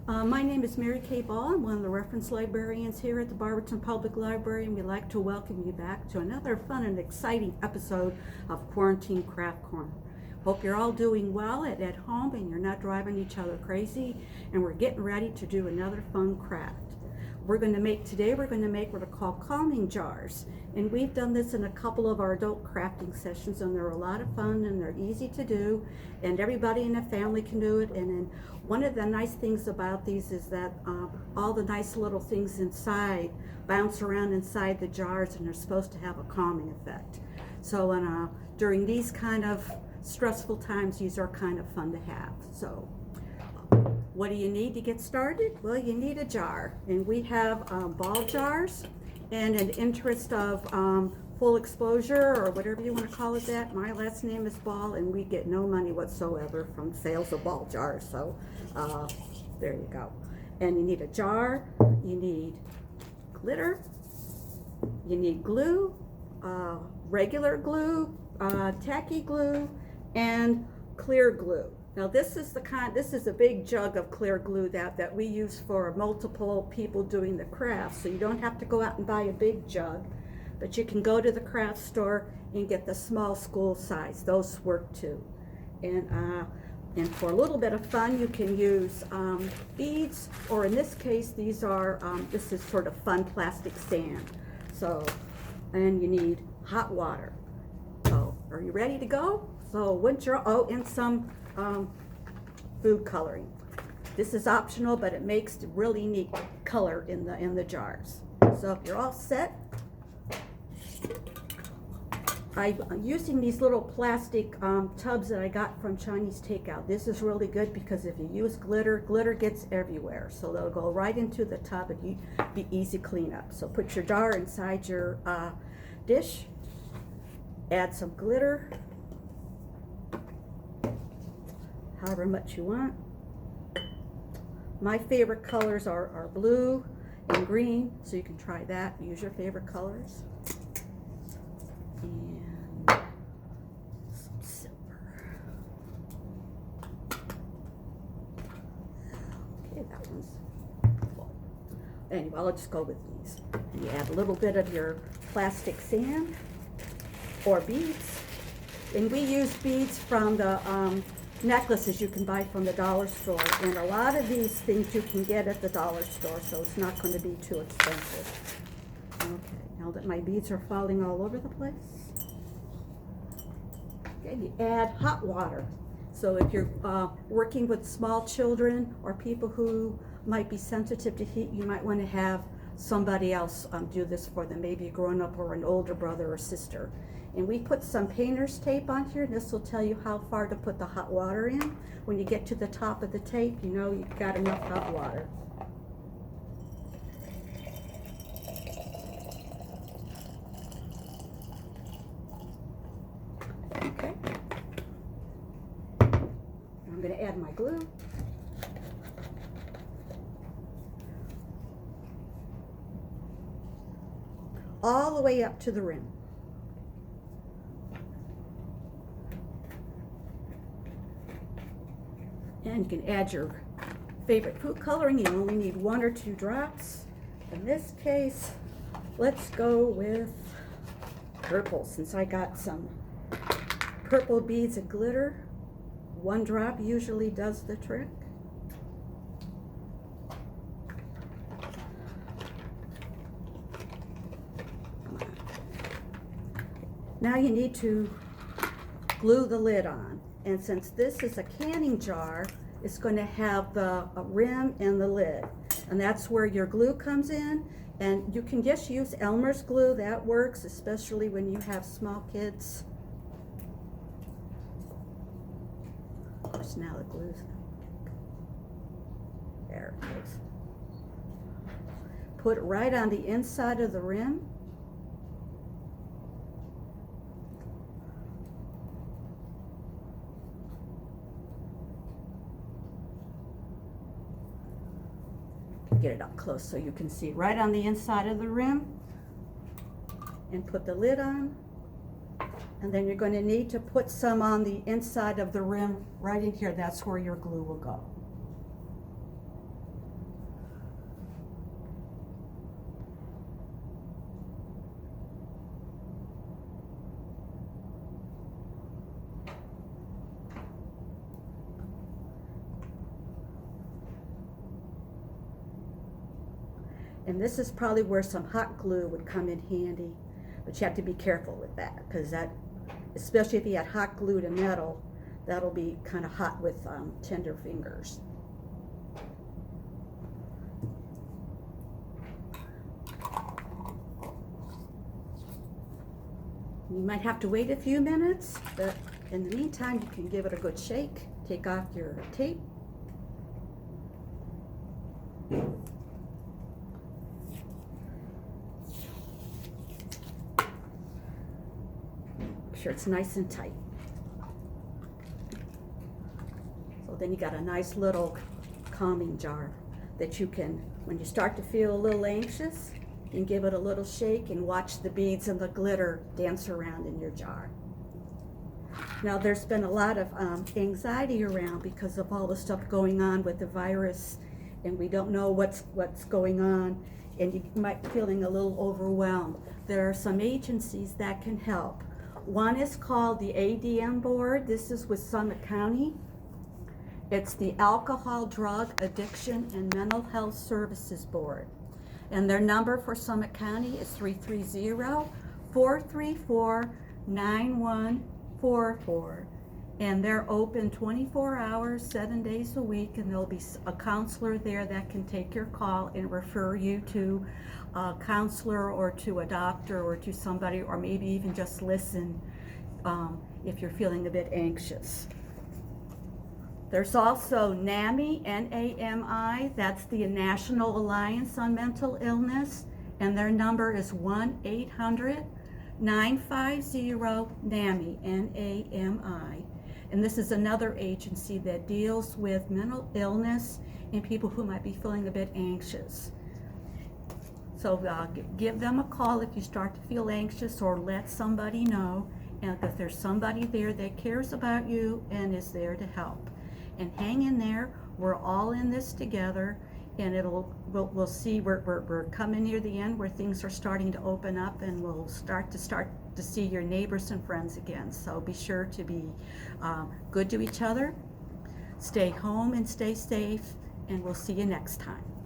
My name is Mary Kay Ball. I'm one of the reference librarians here at the Barberton Public Library, and we'd like to welcome you back to another fun and exciting episode of Quarantine Craft Corner. Hope you're all doing well at home and you're not driving each other crazy, and we're getting ready to do another fun craft. We're going to make what are called calming jars, and we've done this in a couple of our adult crafting sessions, and they're a lot of fun and they're easy to do, and everybody in the family can do it. And then one of the nice things about these is that all the nice little things inside bounce around inside the jars, and they're supposed to have a calming effect. So during these kind of stressful times, these are kind of fun to have. So what do you need to get started? Well, you need a jar, and we have ball jars, and in interest of full exposure, or whatever you want to call it that, my last name is Ball, and we get no money whatsoever from sales of ball jars, so there you go. And you need a jar, you need glitter, you need glue, regular glue, tacky glue, and clear glue. Now this is a big jug of clear glue that we use for multiple people doing the craft, so you don't have to go out and buy a big jug, but you can go to the craft store and get the small school size. Those work too. And for a little bit of fun, you can use beads, or in this case, this is sort of fun plastic sand. So, and you need hot water. So, are you ready to go? So, and some food coloring. This is optional, but it makes really neat color in the jars. So if you're all set, I'm using these little plastic tubs that I got from Chinese takeout. This is really good because if you use glitter gets everywhere. So they'll go right into the tub and be easy cleanup. So put your jar inside your dish, add some glitter, however much you want. My favorite colors are blue and green, so you can try that. Use your favorite colors. And some silver. Okay, that one's full. Anyway, I'll just go with these. And you add a little bit of your plastic sand or beads. And we use beads from the necklaces you can buy from the dollar store, and a lot of these things you can get at the dollar store, so it's not going to be too expensive. Okay, now that my beads are falling all over the place, okay, you add hot water. So if you're working with small children or people who might be sensitive to heat, you might want to have somebody else do this for them, maybe a grown-up or an older brother or sister. And we put some painter's tape on here, and this will tell you how far to put the hot water in. When you get to the top of the tape, you know you've got enough hot water. Okay. I'm going to add my glue. All the way up to the rim. And you can add your favorite food coloring. You only need 1 or 2 drops. In this case, let's go with purple, since I got some purple beads and glitter. 1 drop usually does the trick. Now you need to glue the lid on. And since this is a canning jar, it's going to have the rim and the lid. And that's where your glue comes in. And you can just use Elmer's glue. That works, especially when you have small kids. Of course, now the glue's there it goes. Put it right on the inside of the rim. Get it up close so you can see right on the inside of the rim, and put the lid on. And then you're going to need to put some on the inside of the rim right in here. That's where your glue will go. And this is probably where some hot glue would come in handy, but you have to be careful with that, because that, especially if you had hot glue to metal, that'll be kind of hot with tender fingers. You might have to wait a few minutes, but in the meantime, you can give it a good shake. Take off your tape. Make sure it's nice and tight. So then you got a nice little calming jar that you can, when you start to feel a little anxious, you can give it a little shake and watch the beads and the glitter dance around in your jar. Now, there's been a lot of anxiety around because of all the stuff going on with the virus, and we don't know what's going on, and you might be feeling a little overwhelmed. There are some agencies that can help. One is called the ADM board. This is with Summit County. It's the Alcohol, Drug, Addiction, and Mental Health Services Board. And their number for Summit County is 330-434-9144. And they're open 24 hours, 7 days a week, and there'll be a counselor there that can take your call and refer you to a counselor or to a doctor or to somebody, or maybe even just listen if you're feeling a bit anxious. There's also NAMI, N-A-M-I, that's the National Alliance on Mental Illness, and their number is 1-800-950-NAMI, N-A-M-I. And this is another agency that deals with mental illness and people who might be feeling a bit anxious. So give them a call if you start to feel anxious, or let somebody know, and that there's somebody there that cares about you and is there to help. And hang in there. We're all in this together, and we'll see. We're coming near the end where things are starting to open up, and we'll start to see your neighbors and friends again. So be sure to be good to each other. Stay home and stay safe, and we'll see you next time.